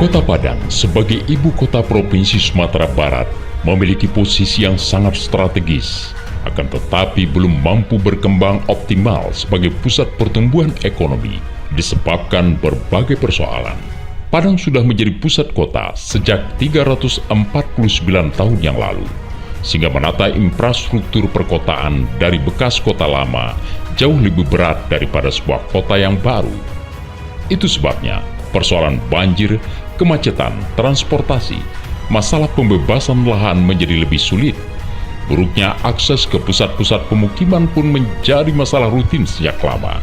Kota Padang sebagai ibu kota Provinsi Sumatera Barat memiliki posisi yang sangat strategis, akan tetapi belum mampu berkembang optimal sebagai pusat pertumbuhan ekonomi disebabkan berbagai persoalan. Padang sudah menjadi pusat kota sejak 349 tahun yang lalu, sehingga menata infrastruktur perkotaan dari bekas kota lama jauh lebih berat daripada sebuah kota yang baru. Itu sebabnya persoalan banjir, kemacetan, transportasi, masalah pembebasan lahan menjadi lebih sulit. Buruknya akses ke pusat-pusat pemukiman pun menjadi masalah rutin sejak lama.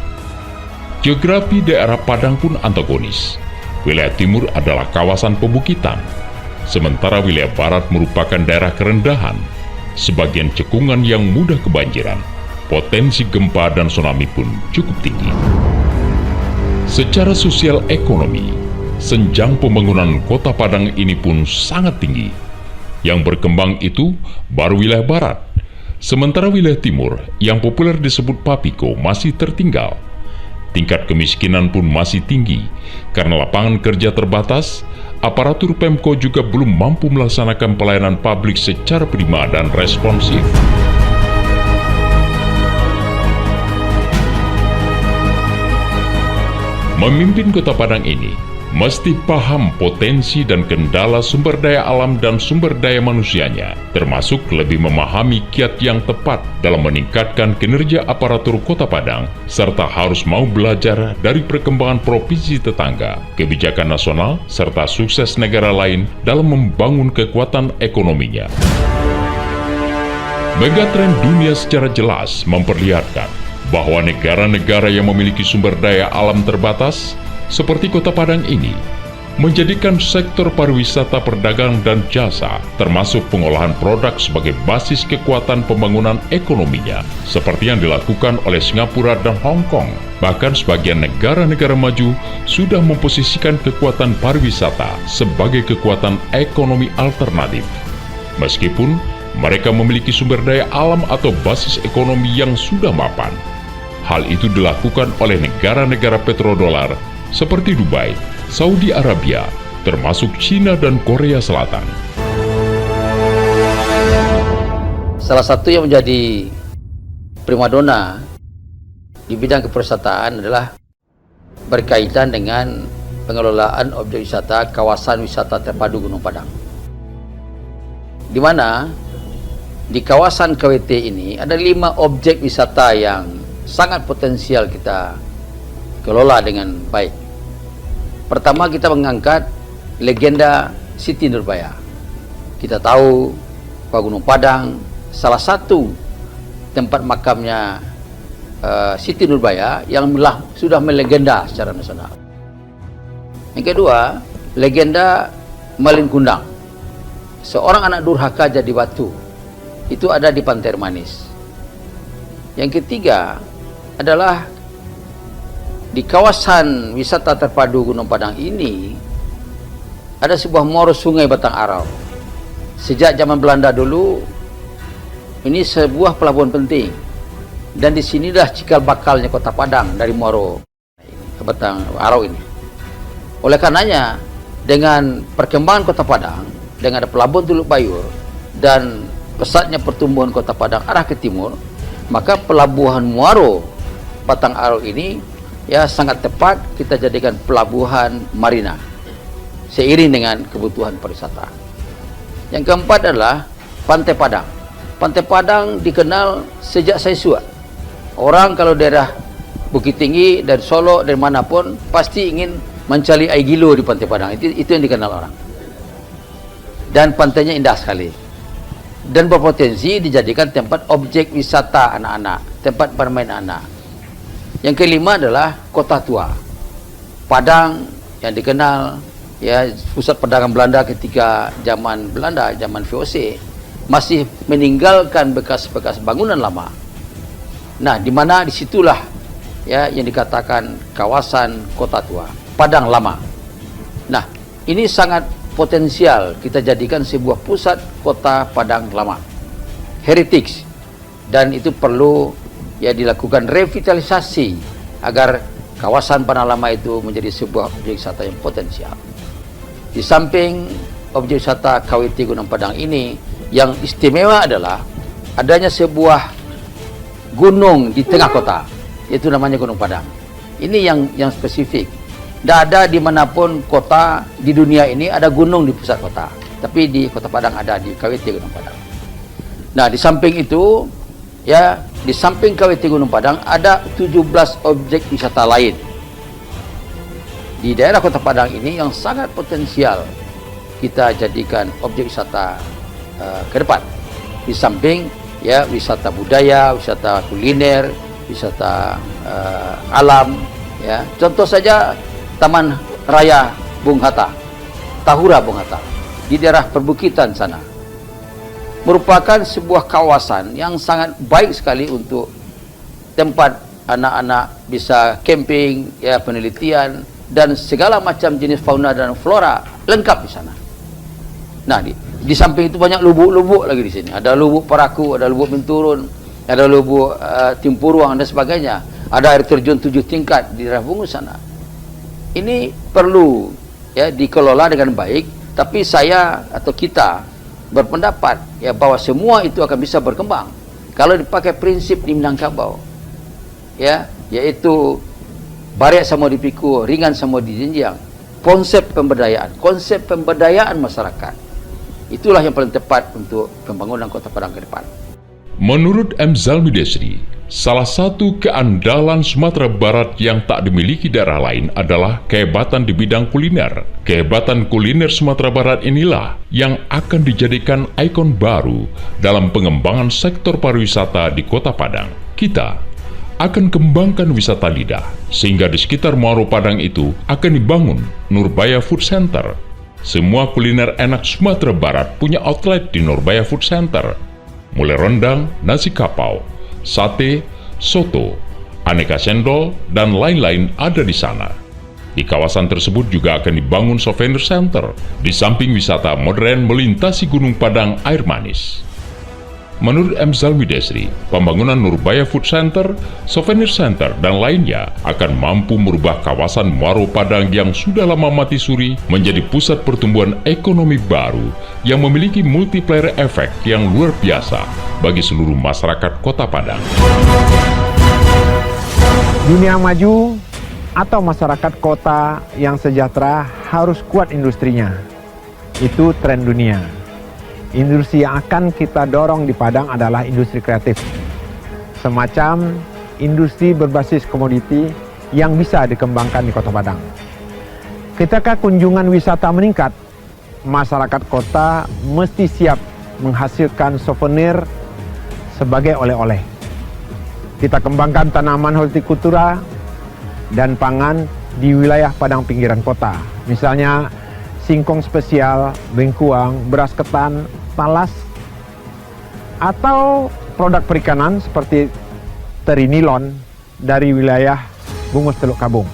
Geografi daerah Padang pun antagonis. Wilayah timur adalah kawasan pebukitan, sementara wilayah barat merupakan daerah kerendahan, sebagian cekungan yang mudah kebanjiran. Potensi gempa dan tsunami pun cukup tinggi. Secara sosial ekonomi, senjang pembangunan kota Padang ini pun sangat tinggi. Yang berkembang itu baru wilayah barat, sementara wilayah timur yang populer disebut Papiko masih tertinggal. Tingkat kemiskinan pun masih tinggi, karena lapangan kerja terbatas, aparatur Pemko juga belum mampu melaksanakan pelayanan publik secara prima dan responsif. Memimpin kota Padang ini mesti paham potensi dan kendala sumber daya alam dan sumber daya manusianya, termasuk lebih memahami kiat yang tepat dalam meningkatkan kinerja aparatur kota Padang, serta harus mau belajar dari perkembangan provinsi tetangga, kebijakan nasional, serta sukses negara lain dalam membangun kekuatan ekonominya. Megatrend dunia secara jelas memperlihatkan bahwa negara-negara yang memiliki sumber daya alam terbatas seperti kota Padang ini menjadikan sektor pariwisata, perdagangan, dan jasa termasuk pengolahan produk sebagai basis kekuatan pembangunan ekonominya, seperti yang dilakukan oleh Singapura dan Hong Kong. Bahkan sebagian negara-negara maju sudah memposisikan kekuatan pariwisata sebagai kekuatan ekonomi alternatif. Meskipun mereka memiliki sumber daya alam atau basis ekonomi yang sudah mapan. Hal itu dilakukan oleh negara-negara petrodolar seperti Dubai, Saudi Arabia, termasuk China dan Korea Selatan. Salah satu yang menjadi primadona di bidang kepariwisataan adalah berkaitan dengan pengelolaan objek wisata kawasan wisata terpadu Gunung Padang. Di mana di kawasan KWT ini ada 5 objek wisata yang sangat potensial kita kelola dengan baik. Pertama, kita mengangkat legenda Siti Nurbaya. Kita tahu bahwa Gunung Padang salah satu tempat makamnya Siti Nurbaya yang sudah melegenda secara nasional. Yang kedua, legenda Malin Kundang, seorang anak durhaka jadi batu. Itu ada di Pantai Manis. Yang ketiga adalah di kawasan wisata terpadu Gunung Padang ini ada sebuah moro sungai Batang Arau. Sejak zaman Belanda dulu, ini sebuah pelabuhan penting, dan di sinilah cikal bakalnya kota Padang, dari moro ke Batang Arau ini. Oleh karenanya, dengan perkembangan kota Padang, dengan ada pelabuhan Teluk Bayur dan pesatnya pertumbuhan kota Padang arah ke timur, maka pelabuhan Muaro Batang Arau ini ya sangat tepat kita jadikan pelabuhan marina seiring dengan kebutuhan pariwisata. Yang keempat adalah Pantai Padang. Pantai Padang dikenal sejak Saisua. Orang kalau daerah Bukit Tinggi dari Solo dari manapun pasti ingin mencari air gilo di Pantai Padang. Itu yang dikenal orang. Dan pantainya indah sekali. Dan berpotensi dijadikan tempat objek wisata anak-anak, tempat bermain anak. Yang kelima adalah Kota Tua. Padang yang dikenal ya pusat perdagangan Belanda ketika zaman Belanda, zaman VOC, masih meninggalkan bekas-bekas bangunan lama. Nah, di mana disitulah ya yang dikatakan kawasan Kota Tua, Padang Lama. Nah, ini sangat potensial kita jadikan sebuah pusat kota Padang Lama, heritage, dan itu perlu ya dilakukan revitalisasi agar kawasan Padang Lama itu menjadi sebuah objek wisata yang potensial. Di samping objek wisata KWT Gunung Padang ini, yang istimewa adalah adanya sebuah gunung di tengah kota, itu namanya Gunung Padang. Ini yang spesifik. Tidak ada dimanapun kota di dunia ini ada gunung di pusat kota, tapi di Kota Padang ada, di KWT Gunung Padang. Nah, di samping itu, ya, di samping KWT Gunung Padang ada 17 objek wisata lain di daerah Kota Padang ini yang sangat potensial kita jadikan objek wisata ke depan. Di samping, ya, wisata budaya, wisata kuliner, wisata alam, ya. Contoh saja Taman Raya Bung Hatta, Tahura Bung Hatta, di daerah perbukitan sana, merupakan sebuah kawasan yang sangat baik sekali untuk tempat anak-anak bisa camping, ya, penelitian, dan segala macam jenis fauna dan flora lengkap di sana. Nah, di samping itu banyak lubuk-lubuk lagi di sini. Ada lubuk Paraku, ada lubuk Binturun, ada lubuk Timpuruang dan sebagainya. Ada air terjun 7 tingkat di daerah Bungu sana. Ini perlu, ya, dikelola dengan baik, tapi saya atau kita berpendapat, ya, bahwa semua itu akan bisa berkembang kalau dipakai prinsip di Minangkabau, ya, yaitu baret sama dipikul, ringan sama dijinjang. Konsep pemberdayaan masyarakat, itulah yang paling tepat untuk pembangunan Kota Padang ke depan. Menurut M. Zalmi Desri, salah satu keandalan Sumatera Barat yang tak dimiliki daerah lain adalah kehebatan di bidang kuliner. Kehebatan kuliner Sumatera Barat inilah yang akan dijadikan ikon baru dalam pengembangan sektor pariwisata di Kota Padang. Kita akan kembangkan wisata lidah, sehingga di sekitar Muaro Padang itu akan dibangun Nurbaya Food Center. Semua kuliner enak Sumatera Barat punya outlet di Nurbaya Food Center. Mulai rendang, nasi kapau, sate, soto, aneka cendol, dan lain-lain ada di sana. Di kawasan tersebut juga akan dibangun souvenir center, di samping wisata modern melintasi Gunung Padang air manis. Menurut M. Zalmi Desri, pembangunan Nurbaya Food Center, Souvenir Center, dan lainnya akan mampu merubah kawasan Muaro Padang yang sudah lama mati suri menjadi pusat pertumbuhan ekonomi baru yang memiliki multiplier efek yang luar biasa bagi seluruh masyarakat Kota Padang. Dunia maju atau masyarakat kota yang sejahtera harus kuat industrinya. Itu tren dunia. Industri yang akan kita dorong di Padang adalah industri kreatif. Semacam industri berbasis komoditi yang bisa dikembangkan di Kota Padang. Ketika kunjungan wisata meningkat, masyarakat kota mesti siap menghasilkan souvenir sebagai oleh-oleh. Kita kembangkan tanaman hortikultura dan pangan di wilayah Padang pinggiran kota. Misalnya singkong spesial, bengkuang, beras ketan, talas, atau produk perikanan seperti teri nilon dari wilayah Bungus Teluk Kabung.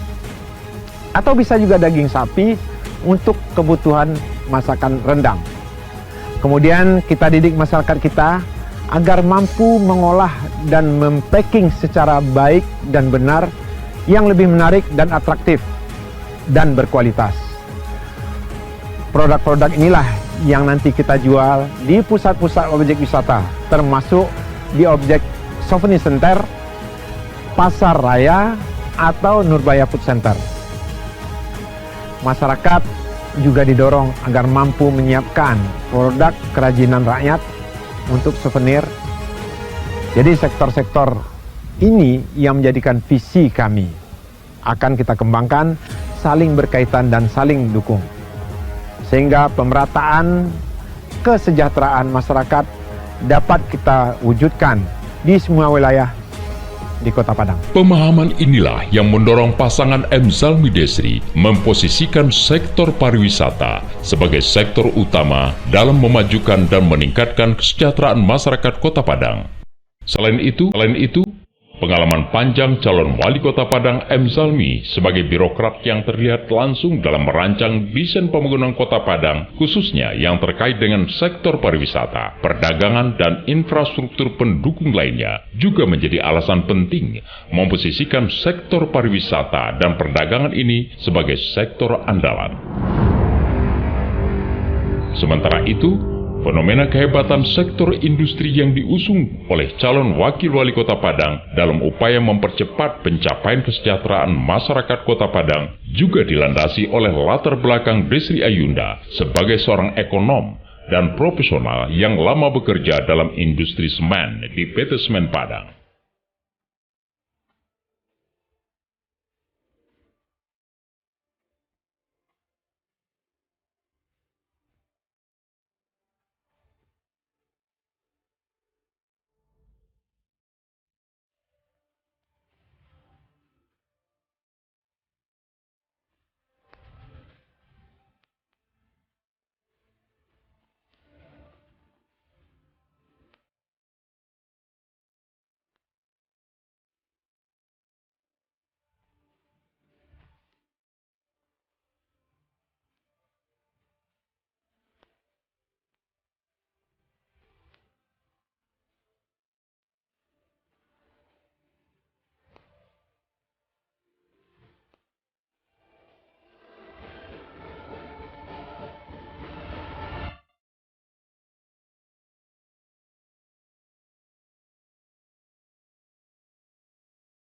Atau bisa juga daging sapi untuk kebutuhan masakan rendang. Kemudian kita didik masyarakat kita agar mampu mengolah dan mempacking secara baik dan benar yang lebih menarik dan atraktif dan berkualitas. Produk-produk inilah yang nanti kita jual di pusat-pusat objek wisata, termasuk di objek Souvenir Center, Pasar Raya, atau Nurbaya Food Center. Masyarakat juga didorong agar mampu menyiapkan produk kerajinan rakyat untuk souvenir. Jadi sektor-sektor ini yang menjadikan visi kami akan kita kembangkan, saling berkaitan dan saling dukung, sehingga pemerataan kesejahteraan masyarakat dapat kita wujudkan di semua wilayah di Kota Padang. Pemahaman inilah yang mendorong pasangan M. Zalmi Desri memposisikan sektor pariwisata sebagai sektor utama dalam memajukan dan meningkatkan kesejahteraan masyarakat Kota Padang. Selain itu, pengalaman panjang calon wali kota Padang M. Zalmi sebagai birokrat yang terlihat langsung dalam merancang desain pembangunan Kota Padang, khususnya yang terkait dengan sektor pariwisata, perdagangan, dan infrastruktur pendukung lainnya, juga menjadi alasan penting memposisikan sektor pariwisata dan perdagangan ini sebagai sektor andalan. Sementara itu, fenomena kehebatan sektor industri yang diusung oleh calon wakil wali kota Padang dalam upaya mempercepat pencapaian kesejahteraan masyarakat kota Padang juga dilandasi oleh latar belakang Desri Ayunda sebagai seorang ekonom dan profesional yang lama bekerja dalam industri semen di PT Semen Padang.